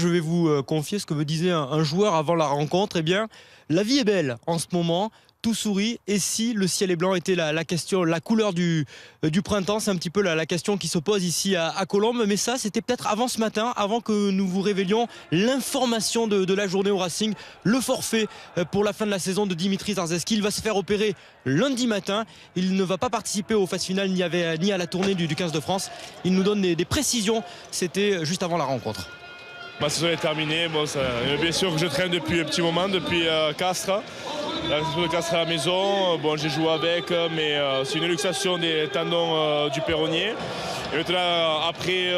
Je vais vous confier ce que me disait un joueur avant la rencontre. Eh bien, la vie est belle en ce moment. Tout sourit. Et si le ciel est blanc était la question, la couleur du printemps, c'est un petit peu la question qui se pose ici à Colombes. Mais ça, c'était peut-être avant ce matin, avant que nous vous révélions l'information de la journée au Racing, le forfait pour la fin de la saison de Dimitri Zarzeski. Il va se faire opérer lundi matin. Il ne va pas participer aux phases finales ni à la tournée du 15 de France. Il nous donne des précisions. C'était juste avant la rencontre. Ma saison est terminée. Bon, c'est une blessure que je traîne depuis un petit moment, depuis Castres. La blessure de Castres à la maison. Bon, j'ai joué avec, mais c'est une luxation des tendons du péronnier. Et maintenant, après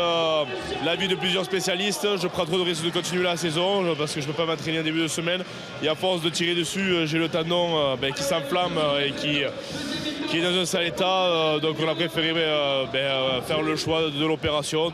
l'avis de plusieurs spécialistes, je prends trop de risques de continuer la saison parce que je ne peux pas m'entraîner en début de semaine. Et à force de tirer dessus, j'ai le tendon qui s'enflamme et qui est dans un sale état. Donc on a préféré faire le choix de l'opération.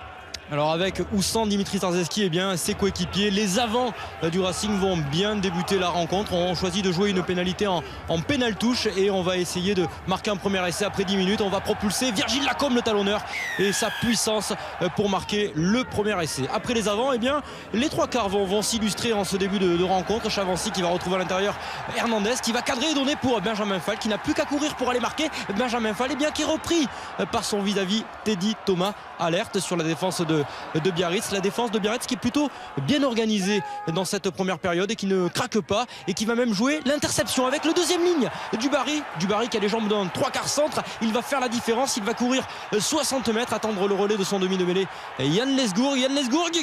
Alors avec ou sans Dimitri Zarzeski, eh bien ses coéquipiers, les avants du Racing vont bien débuter la rencontre. On choisit de jouer une pénalité en pénal touche et on va essayer de marquer un premier essai après 10 minutes. On va propulser Virgile Lacombe, le talonneur, et sa puissance pour marquer le premier essai. Après les avants, eh bien les trois quarts vont s'illustrer en ce début de rencontre. Chavancy qui va retrouver à l'intérieur Hernandez, qui va cadrer et donner pour Benjamin Fall, qui n'a plus qu'à courir pour aller marquer. Benjamin Fall, eh bien qui est repris par son vis-à-vis Teddy Thomas. Alerte sur la défense de Biarritz. La défense de Biarritz qui est plutôt bien organisée dans cette première période et qui ne craque pas et qui va même jouer l'interception avec le deuxième ligne du Barry qui a les jambes d'un 3/4 centre. Il va faire la différence, il va courir 60 mètres, attendre le relais de son demi de mêlée Yann Lesgourg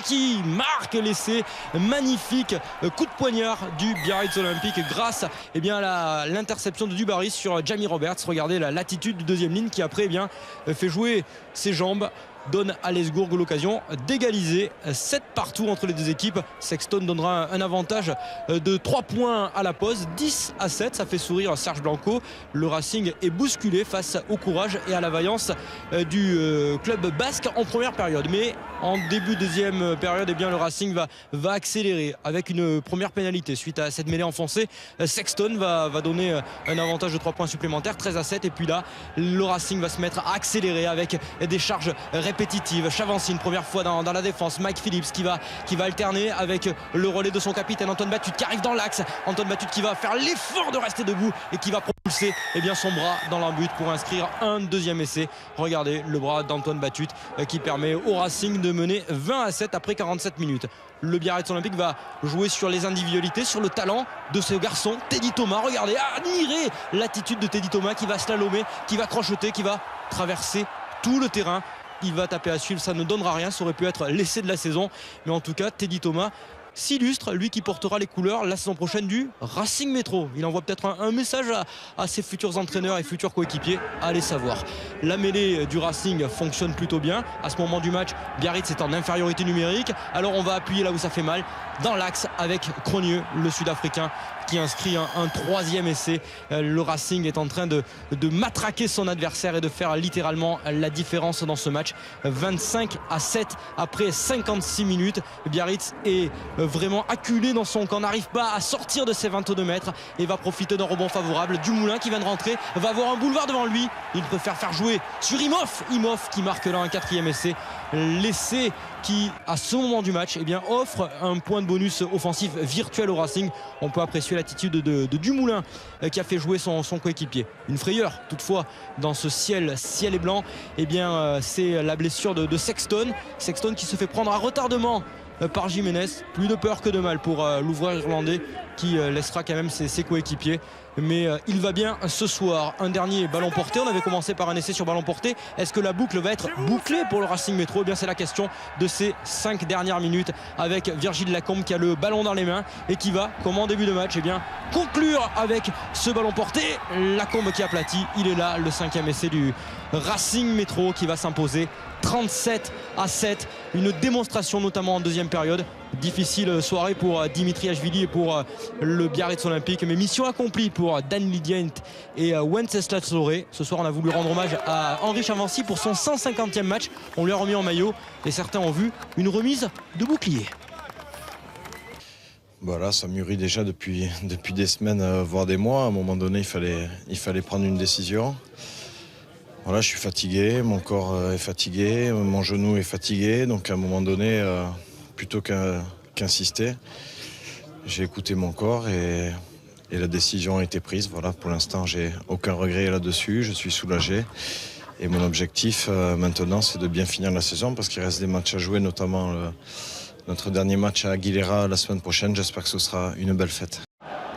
qui marque l'essai. Magnifique coup de poignard du Biarritz Olympique grâce à l'interception de Dubarry sur Jamie Roberts. Regardez la latitude du deuxième ligne qui après fait jouer ses jambes, donne à Lesgourg l'occasion d'égaliser. 7 partout entre les deux équipes. Sexton donnera un avantage de 3 points à la pause, 10-7. Ça fait sourire Serge Blanco. Le Racing est bousculé face au courage et à la vaillance du club basque en première période. Mais en début de deuxième période, le Racing va accélérer avec une première pénalité suite à cette mêlée enfoncée. Sexton va donner un avantage de 3 points supplémentaires, 13-7. Et puis là, le Racing va se mettre à accélérer avec des charges répétitive. Chavancy une première fois dans la défense. Mike Phillips qui va alterner avec le relais de son capitaine Antoine Batut qui arrive dans l'axe. Antoine Batut qui va faire l'effort de rester debout et qui va propulser son bras dans l'embut pour inscrire un deuxième essai. Regardez le bras d'Antoine Batut qui permet au Racing de mener 20-7 après 47 minutes. Le Biarritz Olympique va jouer sur les individualités, sur le talent de ce garçon Teddy Thomas. Regardez, admirez l'attitude de Teddy Thomas qui va slalomer, qui va crocheter, qui va traverser tout le terrain. Il va taper à suivre, ça ne donnera rien, ça aurait pu être l'essai de la saison, mais en tout cas Teddy Thomas s'illustre, lui qui portera les couleurs la saison prochaine du Racing Métro. Il envoie peut-être un message à ses futurs entraîneurs et futurs coéquipiers, allez savoir. La mêlée du Racing fonctionne plutôt bien. À ce moment du match, Biarritz est en infériorité numérique, alors on va appuyer là où ça fait mal, dans l'axe avec Cronieux, le Sud-Africain, qui inscrit un troisième essai. Le Racing est en train de matraquer son adversaire et de faire littéralement la différence dans ce match. 25-7 après 56 minutes. Biarritz est vraiment acculé dans son camp, n'arrive pas à sortir de ses 22 mètres et va profiter d'un rebond favorable. Dumoulin qui vient de rentrer va avoir un boulevard devant lui. Il préfère faire jouer sur Imhoff qui marque là un quatrième essai. L'essai qui à ce moment du match offre un point de bonus offensif virtuel au Racing. On peut apprécier l'attitude de Dumoulin qui a fait jouer son coéquipier. Une frayeur toutefois dans ce ciel et blanc, c'est la blessure de Sexton qui se fait prendre à retardement par Jiménez. Plus de peur que de mal pour l'ouvreur irlandais qui laissera quand même ses coéquipiers. Mais il va bien ce soir. Un dernier ballon porté. On avait commencé par un essai sur ballon porté. Est-ce que la boucle va être bouclée pour le Racing Métro? C'est la question de ces 5 dernières minutes avec Virgile Lacombe qui a le ballon dans les mains et qui va, comme en début de match, conclure avec ce ballon porté. Lacombe qui aplatit. Il est là, le 5e essai du Racing Métro qui va s'imposer 37-7. Une démonstration notamment en deuxième période. Difficile soirée pour Dimitri Ashvili et pour le Biarritz Olympique, mais mission accomplie pour Dan Lidient et Wenceslas Loré. Ce soir on a voulu rendre hommage à Henri Chavancy pour son 150e match. On lui a remis en maillot et certains ont vu une remise de bouclier. Voilà, ça mûrit déjà depuis des semaines, voire des mois. À un moment donné, il fallait prendre une décision. Voilà, je suis fatigué, mon corps est fatigué, mon genou est fatigué. Donc à un moment donné, plutôt qu'un qu'insister. J'ai écouté mon corps et la décision a été prise. Voilà, pour l'instant, j'ai aucun regret là-dessus. Je suis soulagé. Et mon objectif maintenant, c'est de bien finir la saison parce qu'il reste des matchs à jouer, notamment notre dernier match à Aguilera la semaine prochaine. J'espère que ce sera une belle fête.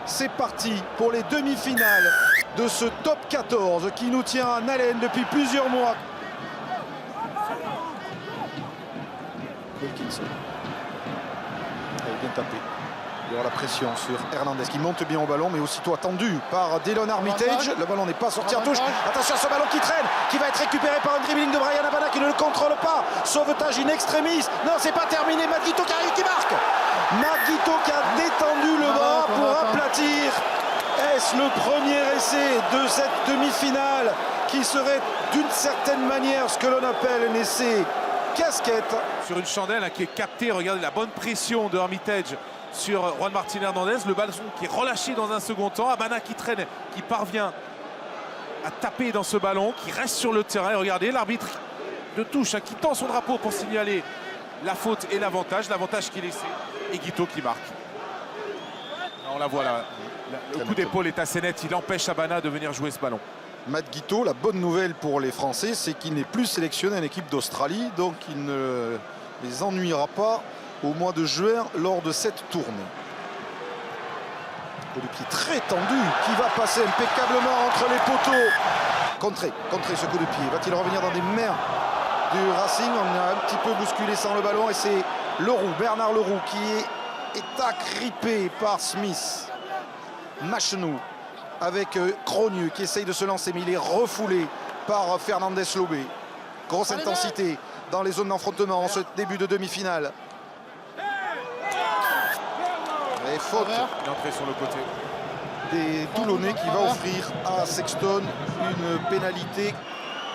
C'est parti pour les demi-finales de ce top 14 qui nous tient en haleine depuis plusieurs mois. Wilkinson. Elle est bien tapée. Il y aura la pression sur Hernandez qui monte bien au ballon, mais aussitôt attendu par Delon Armitage. Le ballon n'est pas sorti en touche. Attention à ce ballon qui traîne, qui va être récupéré par un dribbling de Bryan Habana qui ne le contrôle pas. Sauvetage in extremis. Non, c'est pas terminé. Matt Guito qui arrive, qui marque. Matt Guito qui a détendu le bras pour aplatir. Est-ce le premier essai de cette demi-finale qui serait d'une certaine manière ce que l'on appelle un essai casquette? Sur une chandelle qui est captée, regardez la bonne pression de Armitage sur Juan Martín Hernandez, le ballon qui est relâché dans un second temps, Habana qui traîne, qui parvient à taper dans ce ballon, qui reste sur le terrain. Et regardez l'arbitre de touche qui tend son drapeau pour signaler la faute et l'avantage qui est laissé, et Guito qui marque. On la voit là, le coup d'épaule est assez net, il empêche Habana de venir jouer ce ballon. Matt Guito, la bonne nouvelle pour les Français, c'est qu'il n'est plus sélectionné en équipe d'Australie, donc il ne les ennuiera pas au mois de juin lors de cette tournée. Coup de pied très tendu qui va passer impeccablement entre les poteaux. Contré ce coup de pied. Va-t-il revenir dans des mains du Racing? On a un petit peu bousculé sans le ballon et c'est Leroux, Bernard Leroux qui est agrippé par Smith. Machenou avec Cronieux qui essaye de se lancer, mais il est refoulé par Fernandez Lobé. Grosse intensité dans les zones d'affrontement en ce début de demi-finale. Et faute. L'entrée sur le côté Des Toulonnais qui va offrir à Sexton une pénalité.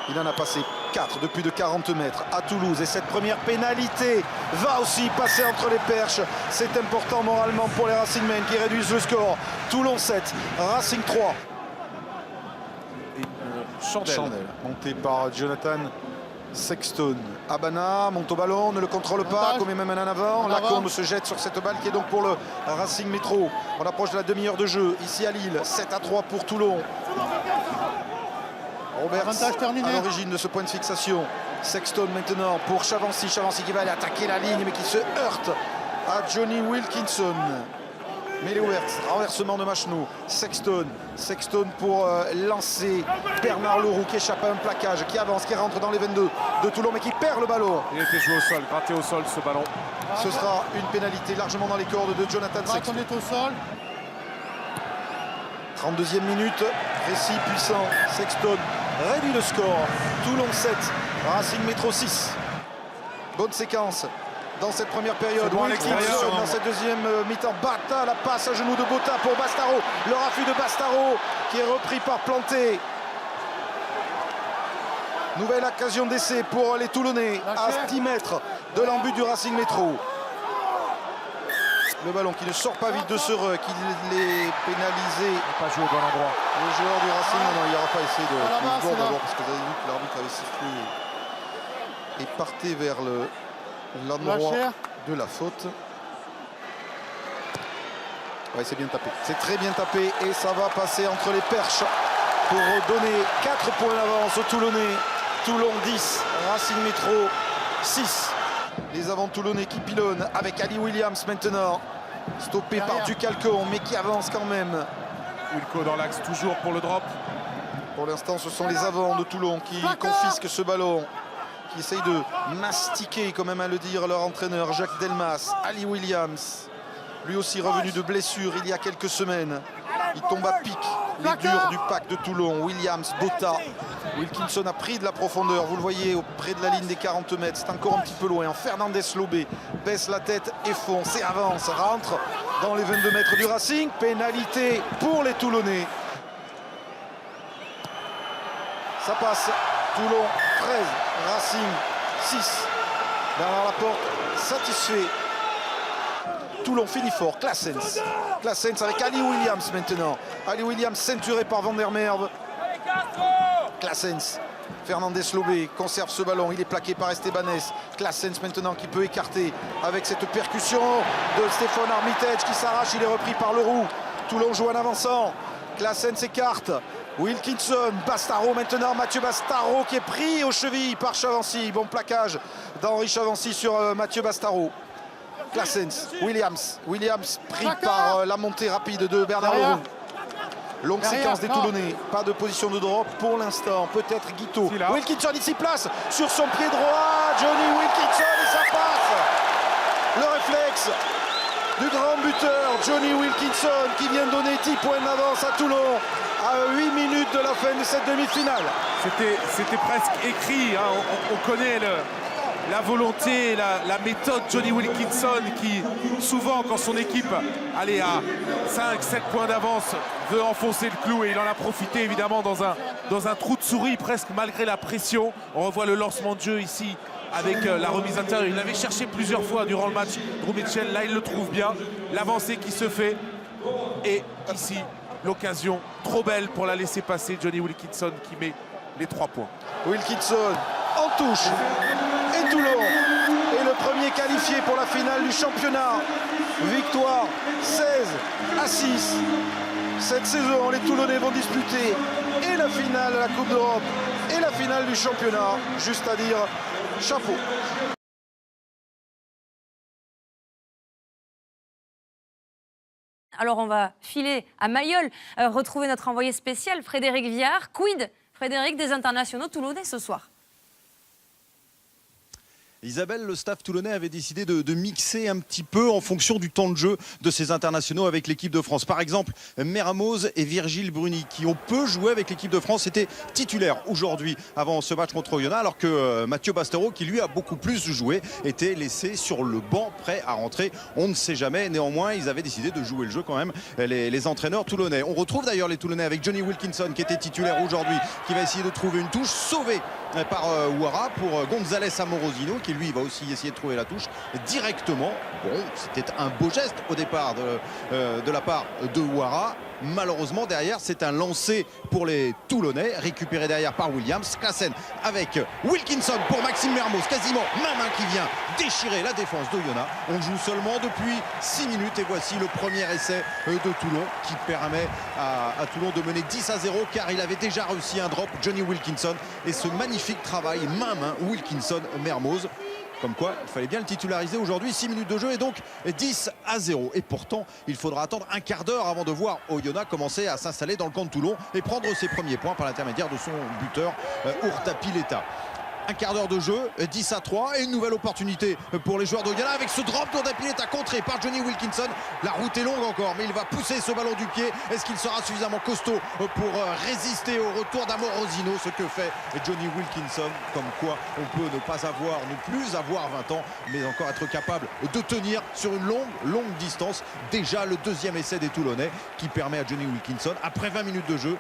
Il en a passé 4 de plus de 40 mètres à Toulouse. Et cette première pénalité va aussi passer entre les perches. C'est important moralement pour les Racingmen qui réduisent le score. Toulon 7, Racing 3. Chandelle montée par Jonathan Sexton. Habana monte au ballon, ne le contrôle pas, commet même un en avant. Lacombe se jette sur cette balle qui est donc pour le Racing Métro. On approche de la demi-heure de jeu ici à Lille. 7-3 pour Toulon. Roberts à l'origine de ce point de fixation. Sexton maintenant pour Chavancy. Chavancy qui va aller attaquer la ligne mais qui se heurte à Johnny Wilkinson. Mais les renversement de Machenou. Sexton pour lancer Bernard Leroux qui échappe à un plaquage, qui avance, qui rentre dans les 22 de Toulon mais qui perd le ballon. Il était joué au sol, gratté au sol ce ballon. Ce sera une pénalité largement dans les cordes de Jonathan Sexton. On est au sol. 32e minute, récit puissant. Sexton réduit le score. Toulon 7, Racing Métro 6. Bonne séquence dans cette première période. Wilkinson dans cette deuxième mi-temps. Bata, la passe à genoux de Botta pour Bastaro. Le raffut de Bastaro qui est repris par Planté. Nouvelle occasion d'essai pour les Toulonnais à 10 mètres de l'embut du Racing Métro. Le ballon qui ne sort pas vite de ce rec, il est pénalisé. Il n'a pas joué au bon endroit. Le joueur du Racing, non, il n'y aura pas essayé de bon d'abord parce que vous avez vu que l'arbitre avait sifflé et partait vers l'endroit de la faute. Ouais, c'est bien tapé. C'est très bien tapé et ça va passer entre les perches pour donner 4 points d'avance aux Toulonnais. Toulon 10, Racing Métro 6. Les avants toulonnais qui pilonnent avec Ali Williams maintenant. Stoppé par Ducalcon mais qui avance quand même. Wilco dans l'axe toujours pour le drop. Pour l'instant ce sont les avants de Toulon qui confisquent ce ballon. Qui essayent de mastiquer, quand même à le dire, leur entraîneur Jacques Delmas. Ali Williams, lui aussi revenu de blessure il y a quelques semaines. Il tombe à pic, les durs du pack de Toulon. Williams, Botta. Wilkinson a pris de la profondeur, vous le voyez, auprès de la ligne des 40 mètres. C'est encore un petit peu loin. Fernandez Lobé baisse la tête et fonce et avance, rentre dans les 22 mètres du Racing. Pénalité pour les Toulonnais. Ça passe. Toulon 13, Racing 6. Bernard Laporte satisfait. Toulon finit fort. Claessens. Claessens avec Ali Williams maintenant. Ali Williams ceinturé par Van der Merwe. Claessens Fernandez Lobé conserve ce ballon, il est plaqué par Estebanez. Claessens maintenant qui peut écarter avec cette percussion de Stéphane Armitage qui s'arrache, il est repris par Leroux. Toulon joue en avançant, Claessens écarte. Wilkinson, Bastaro maintenant, Mathieu Bastaro qui est pris aux chevilles par Chavancy. Bon plaquage d'Henri Chavancy sur Mathieu Bastaro. Claessens, Williams pris par la montée rapide de Bernard Leroux. Longue séquence des Toulonnais, pas de position de drop pour l'instant, peut-être Guito. Wilkinson ici place sur son pied droit, Johnny Wilkinson et ça passe. Le réflexe du grand buteur Johnny Wilkinson qui vient de donner 10 points d'avance à Toulon à 8 minutes de la fin de cette demi-finale. C'était presque écrit, hein. On connaît la volonté, la méthode Johnny Wilkinson qui souvent quand son équipe allait à 5-7 points d'avance veut enfoncer le clou et il en a profité évidemment dans un trou de souris presque malgré la pression. On revoit le lancement de jeu ici avec la remise intérieure. Il l'avait cherché plusieurs fois durant le match. Drew Mitchell, là il le trouve bien. L'avancée qui se fait et ici l'occasion trop belle pour la laisser passer. Johnny Wilkinson qui met les 3 points. Wilkinson en touche et Toulon est le premier qualifié pour la finale du championnat. Victoire 16-6. Cette saison, les Toulonnais vont disputer et la finale de la Coupe d'Europe et la finale du championnat. Juste à dire chapeau. Alors on va filer à Mayol, retrouver notre envoyé spécial Frédéric Viard. Quid, Frédéric, des internationaux toulonnais ce soir? Isabelle, le staff toulonnais avait décidé de mixer un petit peu en fonction du temps de jeu de ces internationaux avec l'équipe de France. Par exemple, Mermoz et Virgile Bruni, qui ont peu joué avec l'équipe de France, étaient titulaires aujourd'hui avant ce match contre Oyonnax, alors que Mathieu Bastaro, qui lui a beaucoup plus joué, était laissé sur le banc, prêt à rentrer. On ne sait jamais. Néanmoins, ils avaient décidé de jouer le jeu quand même, les entraîneurs toulonnais. On retrouve d'ailleurs les Toulonnais avec Johnny Wilkinson, qui était titulaire aujourd'hui, qui va essayer de trouver une touche, sauvée par Ouara pour González Amorosino, qui lui va aussi essayer de trouver la touche directement. Bon, c'était un beau geste au départ de la part de Ouara. Malheureusement, derrière, c'est un lancer pour les Toulonnais, récupéré derrière par Williams. Claessens avec Wilkinson pour Maxime Mermoz, quasiment main qui vient déchirer la défense d'Oyonnax. On joue seulement depuis 6 minutes et voici le premier essai de Toulon qui permet à Toulon de mener 10-0 car il avait déjà réussi un drop, Johnny Wilkinson, et ce magnifique travail main Wilkinson-Mermoz. Comme quoi, il fallait bien le titulariser aujourd'hui. 6 minutes de jeu et donc 10-0. Et pourtant, il faudra attendre un quart d'heure avant de voir Oyonnax commencer à s'installer dans le camp de Toulon et prendre ses premiers points par l'intermédiaire de son buteur, Urta Pileta. Un quart d'heure de jeu, 10-3 et une nouvelle opportunité pour les joueurs d'Oyonnax avec ce drop d'Urta Pileta contré par Johnny Wilkinson. La route est longue encore, mais il va pousser ce ballon du pied. Est-ce qu'il sera suffisamment costaud pour résister au retour d'Amorosino? Ce que fait Johnny Wilkinson, comme quoi on peut ne plus avoir 20 ans, mais encore être capable de tenir sur une longue distance. Déjà le deuxième essai des Toulonnais qui permet à Johnny Wilkinson, après 20 minutes de jeu,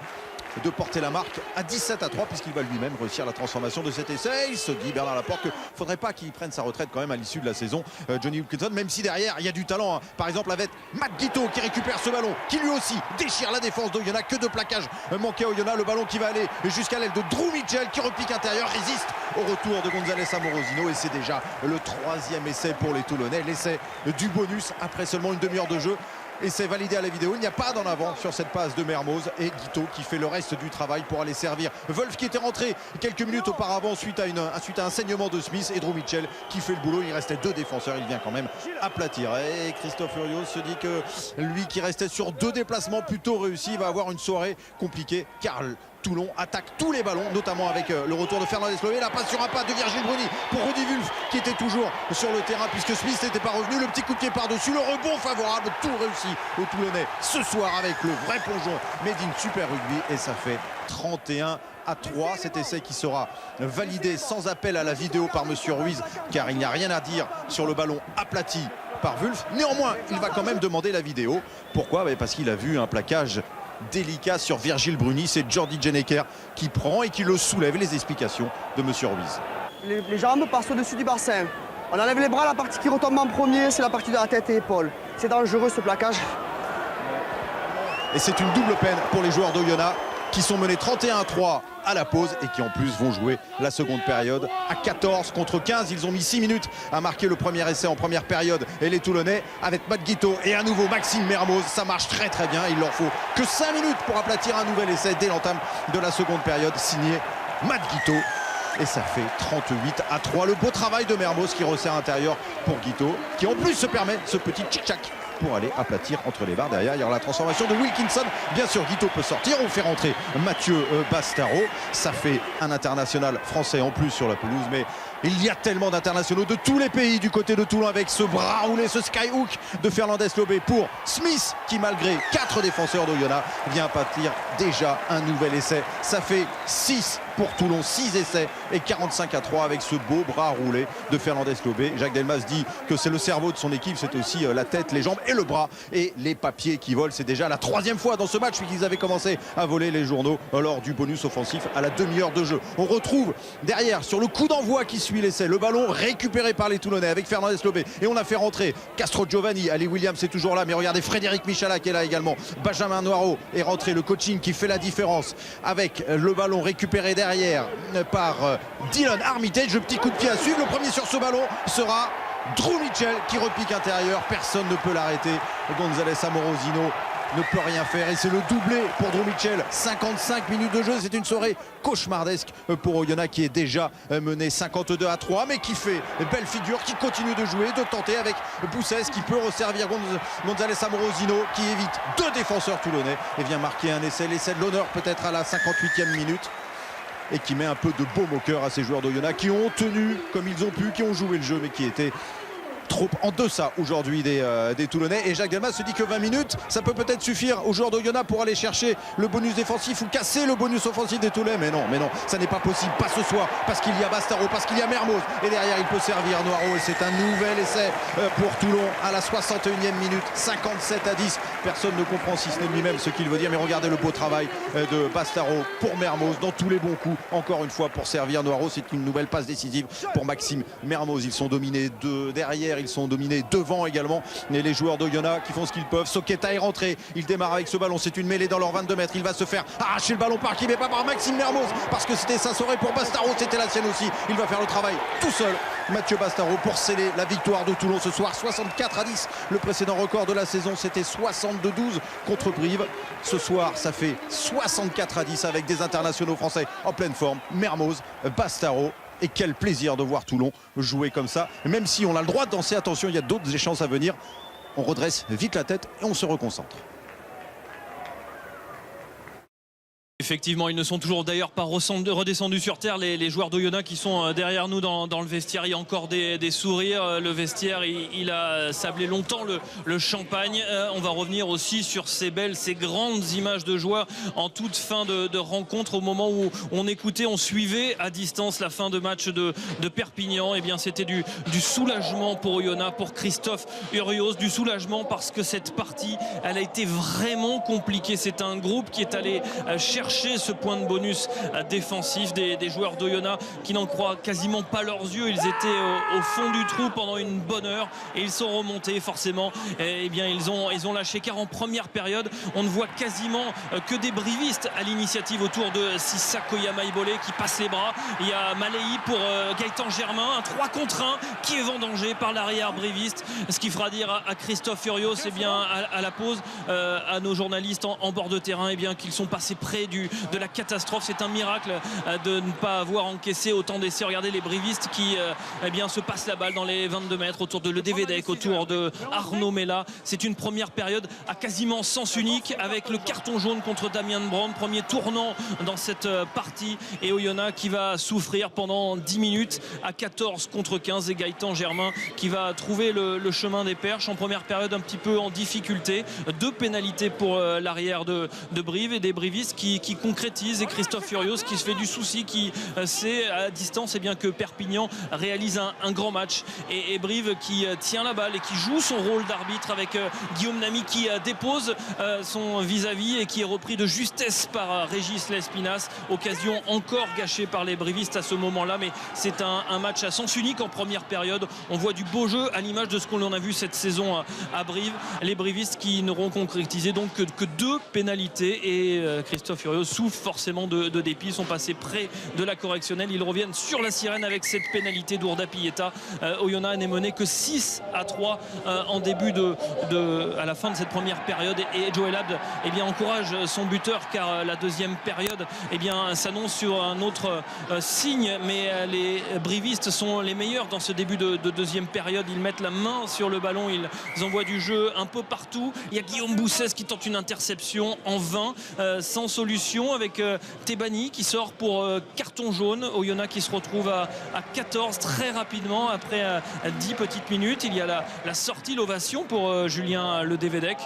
de porter la marque à 17-3 puisqu'il va lui-même réussir la transformation de cet essai. Il se dit, Bernard Laporte, qu'il ne faudrait pas qu'il prenne sa retraite quand même à l'issue de la saison, Johnny Wilkinson, même si derrière il y a du talent, hein. Par exemple avec Matt Guito qui récupère ce ballon, qui lui aussi déchire la défense d'Oyonnax. Que de plaquage manqué à Oyonnax, le ballon qui va aller jusqu'à l'aile de Drew Mitchell qui repique intérieur, résiste au retour de González Amorosino et c'est déjà le 3e essai pour les Toulonnais, l'essai du bonus après seulement une demi-heure de jeu. Et c'est validé à la vidéo, il n'y a pas d'en avant sur cette passe de Mermoz et Guito qui fait le reste du travail pour aller servir Wolf qui était rentré quelques minutes auparavant suite à un saignement de Smith, et Drew Mitchell qui fait le boulot. Il restait 2 défenseurs, il vient quand même aplatir. Et Christophe Urios se dit que lui qui restait sur 2 déplacements plutôt réussis va avoir une soirée compliquée car Toulon attaque tous les ballons, notamment avec le retour de Fernandez Lobé. La passe sur un pas de Virgile Bruni pour Rudy Wulf qui était toujours sur le terrain puisque Smith n'était pas revenu. Le petit coup de pied par-dessus, le rebond favorable, tout réussi aux Toulonnais ce soir avec le vrai plongeon made in Super Rugby et ça fait 31-3. Cet essai qui sera validé sans appel à la vidéo par Monsieur Ruiz car il n'y a rien à dire sur le ballon aplati par Wulf. Néanmoins, il va quand même demander la vidéo. Pourquoi? Parce qu'il a vu un plaquage délicat sur Virgile Bruni. C'est Jordi Jeneker qui prend et qui le soulève. Les explications de Monsieur Ruiz. Les jambes passent au-dessus du bassin. On enlève les bras, la partie qui retombe en premier, c'est la partie de la tête et épaules. C'est dangereux ce plaquage. Et c'est une double peine pour les joueurs d'Oyonnax. qui sont menés 31-3 à la pause et qui en plus vont jouer la seconde période à 14 contre 15. Ils ont mis 6 minutes à marquer le premier essai en première période et les Toulonnais avec Matt Guiteau et à nouveau Maxime Mermoz, ça marche très très bien. Il leur faut que 5 minutes pour aplatir un nouvel essai dès l'entame de la seconde période, signé Matt Guiteau. Et ça fait 38-3. Le beau travail de Mermoz qui resserre intérieur pour Guiteau, qui en plus se permet ce petit tchic-tchac pour aller aplatir entre les barres. Derrière, il y aura la transformation de Wilkinson. Bien sûr, Guiteau peut sortir. On fait rentrer Mathieu Bastaro. Ça fait un international français en plus sur la pelouse. Mais il y a tellement d'internationaux de tous les pays du côté de Toulon avec ce bras roulé, ce skyhook de Fernandez Lobé pour Smith qui, malgré 4 défenseurs d'Oyonnax, vient pâtir déjà un nouvel essai. Ça fait 6 pour Toulon, 6 essais et 45-3 avec ce beau bras roulé de Fernandez Lobé. Jacques Delmas dit que c'est le cerveau de son équipe, c'est aussi la tête, les jambes et le bras et les papiers qui volent. C'est déjà la 3e fois dans ce match puisqu'ils avaient commencé à voler les journaux lors du bonus offensif à la demi-heure de jeu. On retrouve derrière sur le coup d'envoi qui suit l'essai, le ballon récupéré par les Toulonnais avec Fernandez Lobé et on a fait rentrer Castro Giovanni. Ali Williams est toujours là, mais regardez Frédéric Michala qui est là également. Benjamin Noirot est rentré, le coaching qui fait la différence avec le ballon récupéré derrière par Dylan Armitage. Le petit coup de pied à suivre. Le premier sur ce ballon sera Drew Mitchell qui repique intérieur. Personne ne peut l'arrêter. González Amorosino ne peut rien faire et c'est le doublé pour Drew Mitchell. 55 minutes de jeu, c'est une soirée cauchemardesque pour Oyonnax qui est déjà mené 52-3 mais qui fait belle figure, qui continue de jouer, de tenter avec Boussès qui peut resservir González Amorosino qui évite 2 défenseurs toulonnais et vient marquer un essai, l'essai de l'honneur peut-être à la 58e minute et qui met un peu de baume au cœur à ces joueurs d'Oyonnax qui ont tenu comme ils ont pu, qui ont joué le jeu mais qui étaient trop en deçà aujourd'hui des Toulonnais. Et Jacques Delmas se dit que 20 minutes ça peut peut-être suffire aux joueurs d'Oyonnax pour aller chercher le bonus défensif ou casser le bonus offensif des Toulonnais, mais non, ça n'est pas possible, pas ce soir, parce qu'il y a Bastaro, parce qu'il y a Mermoz et derrière il peut servir Noirot et c'est un nouvel essai pour Toulon à la 61e minute, 57-10. Personne ne comprend si ce n'est lui-même ce qu'il veut dire, mais regardez le beau travail de Bastaro pour Mermoz dans tous les bons coups, encore une fois pour servir Noirot. C'est une nouvelle passe décisive pour Maxime Mermoz. Ils sont dominés derrière, ils sont dominés devant également, et les joueurs d'Oyonnax qui font ce qu'ils peuvent. Soqueta est rentré, il démarre avec ce ballon, c'est une mêlée dans leurs 22 mètres, il va se faire arracher le ballon par qui, mais pas par Maxime Mermoz, parce que c'était sa soirée pour Bastaro, c'était la sienne aussi. Il va faire le travail tout seul, Mathieu Bastaro, pour sceller la victoire de Toulon ce soir, 64-10. Le précédent record de la saison c'était 62-12 contre Brive. Ce soir ça fait 64-10 avec des internationaux français en pleine forme, Mermoz, Bastaro. Et quel plaisir de voir Toulon jouer comme ça, même si on a le droit de danser. Attention, il y a d'autres échanges à venir. On redresse vite la tête et on se reconcentre. Effectivement, ils ne sont toujours d'ailleurs pas redescendus sur terre, les joueurs d'Oyonnax qui sont derrière nous dans le vestiaire. Il y a encore des sourires. Le vestiaire, il a sablé longtemps le champagne. On va revenir aussi sur ces grandes images de joie en toute fin de rencontre. Au moment où on écoutait, on suivait à distance la fin de match de Perpignan. Et bien, c'était du soulagement pour Oyonnax, pour Christophe Urios. Du soulagement parce que cette partie, elle a été vraiment compliquée. C'est un groupe qui est allé chercher ce point de bonus défensif des joueurs d'Oyonnax qui n'en croient quasiment pas leurs yeux. Ils étaient au fond du trou pendant une bonne heure et ils sont remontés forcément. Et bien ils ont lâché, car en première période on ne voit quasiment que des brivistes à l'initiative autour de Sissa Koyama-Ibolé qui passe les bras. Il y a Malei pour Gaëtan Germain, un 3 contre 1 qui est vendangé par l'arrière briviste, ce qui fera dire à Christophe Furios bien à la pause à nos journalistes en bord de terrain bien qu'ils sont passés près de la catastrophe. C'est un miracle de ne pas avoir encaissé autant d'essais. Regardez les brivistes qui bien se passent la balle dans les 22 mètres autour de Ledevedec, autour de Arnaud Mella. C'est une première période à quasiment sens unique avec le carton jaune contre Damien Brown, premier tournant dans cette partie, et Oyonnax qui va souffrir pendant 10 minutes à 14 contre 15 et Gaëtan Germain qui va trouver le chemin des perches en première période un petit peu en difficulté. 2 pénalités pour l'arrière de Brive et des brivistes qui concrétise, et Christophe Furios qui se fait du souci, qui sait à distance bien que Perpignan réalise un grand match, et Brive qui tient la balle et qui joue son rôle d'arbitre avec Guillaume Namy qui dépose son vis-à-vis et qui est repris de justesse par Régis Lespinasse. Occasion encore gâchée par les brivistes à ce moment-là, mais c'est un match à sens unique en première période. On voit du beau jeu à l'image de ce qu'on a vu cette saison à Brive. Les brivistes qui n'auront concrétisé donc que 2 pénalités, et Christophe Furios souffle forcément de dépit, sont passés près de la correctionnelle. Ils reviennent sur la sirène avec cette pénalité d'Ourda Pieta. Oyonnax n'est mené que 6-3 en début à la fin de cette première période, et Joel Abd encourage son buteur, car la deuxième période s'annonce sur un autre signe, mais les brivistes sont les meilleurs dans ce début de deuxième période. Ils mettent la main sur le ballon, ils envoient du jeu un peu partout. Il y a Guillaume Boussès qui tente une interception en vain, sans solution, avec Tebani qui sort pour carton jaune. Oyonnax qui se retrouve à 14 très rapidement après 10 petites minutes. Il y a la sortie, l'ovation pour Julien Ledevedec.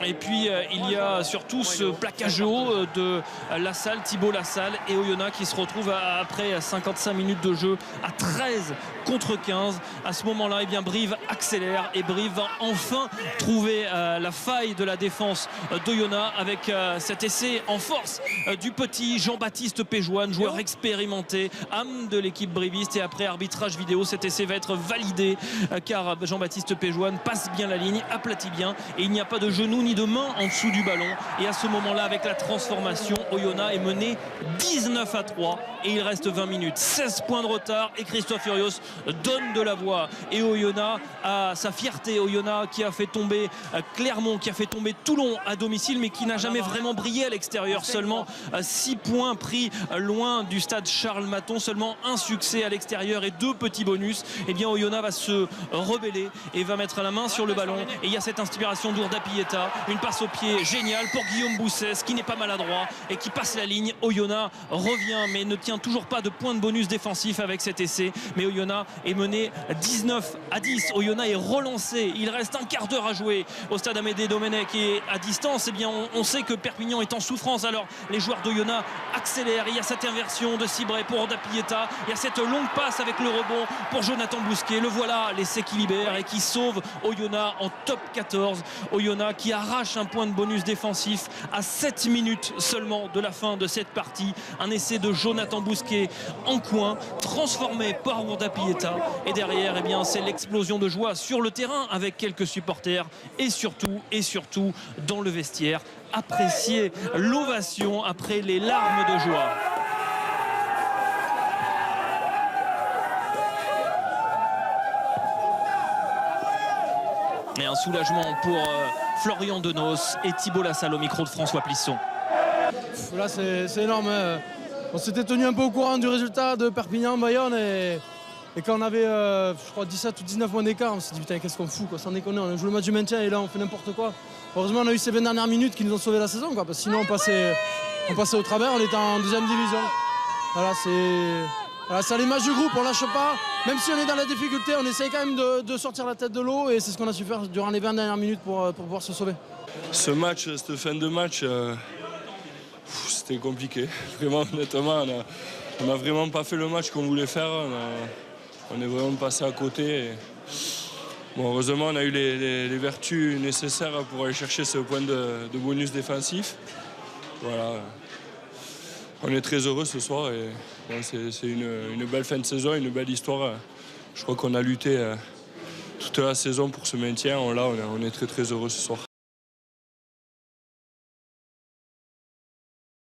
Et puis il y a surtout ce plaquage haut de Lassalle, Thibaut Lassalle, et Oyonnax qui se retrouve après 55 minutes de jeu à 13 contre 15. À ce moment-là, Brive accélère, et Brive va enfin trouver la faille de la défense d'Oyonnax avec cet essai en force du petit Jean-Baptiste Péjoine, joueur expérimenté, âme de l'équipe briviste. Et après arbitrage vidéo, cet essai va être validé car Jean-Baptiste Péjoine passe bien la ligne, aplatit bien, et il n'y a pas de genou ni de main en dessous du ballon. Et à ce moment-là, avec la transformation, Oyonnax est mené 19-3 et il reste 20 minutes, 16 points de retard, et Christophe Furios donne de la voix. Et Oyonnax a sa fierté. Oyonnax qui a fait tomber Clermont, qui a fait tomber Toulon à domicile, mais qui n'a jamais vraiment brillé à l'extérieur. Seulement 6 points pris loin du stade Charles Maton, seulement un succès à l'extérieur et 2 petits bonus. Oyonnax va se rebeller et va mettre la main sur le ballon. Et il y a cette inspiration d'Ourda Pieta, une passe au pied géniale pour Guillaume Boussès, qui n'est pas maladroit et qui passe la ligne. Oyonnax revient, mais ne tient toujours pas de point de bonus défensif avec cet essai. Mais Oyonnax est mené 19-10. Oyonnax est relancé. Il reste un quart d'heure à jouer au stade Amédée Domenech, et à distance, on sait que Perpignan est en souffrance. Alors les joueurs d'Oyonnax accélèrent. Il y a cette inversion de Cibré pour Ourda Pieta. Il y a cette longue passe avec le rebond pour Jonathan Bousquet. Le voilà, l'essai qui libère et qui sauve Oyonnax en top 14. Oyonnax qui arrache un point de bonus défensif à 7 minutes seulement de la fin de cette partie. Un essai de Jonathan Bousquet en coin, transformé par Ourda Pieta. Et derrière, c'est l'explosion de joie sur le terrain avec quelques supporters, et surtout dans le vestiaire. Apprécier l'ovation après les larmes de joie. Et un soulagement pour Florian Denos et Thibaut Lassalle au micro de François Plisson. Là, c'est énorme. On s'était tenu un peu au courant du résultat de Perpignan-Bayonne, et quand on avait, je crois, 17 ou 19 points d'écart, on s'est dit putain, qu'est-ce qu'on fout, quoi, sans déconner. On joue le match du maintien et là on fait n'importe quoi. Heureusement, on a eu ces 20 dernières minutes qui nous ont sauvé la saison, quoi, parce que sinon on passait au travers, on était en 2e division. Voilà, c'est à l'image du groupe, on lâche pas. Même si on est dans la difficulté, on essaye quand même de sortir la tête de l'eau, et c'est ce qu'on a su faire durant les 20 dernières minutes pour pouvoir se sauver. Ce match, cette fin de match, c'était compliqué. Vraiment, honnêtement, on n'a vraiment pas fait le match qu'on voulait faire. On est vraiment passé à côté. Heureusement, on a eu les vertus nécessaires pour aller chercher ce point de bonus défensif. Voilà. On est très heureux ce soir, et c'est une belle fin de saison, une belle histoire. Je crois qu'on a lutté toute la saison pour ce maintien. Là, on est très très heureux ce soir.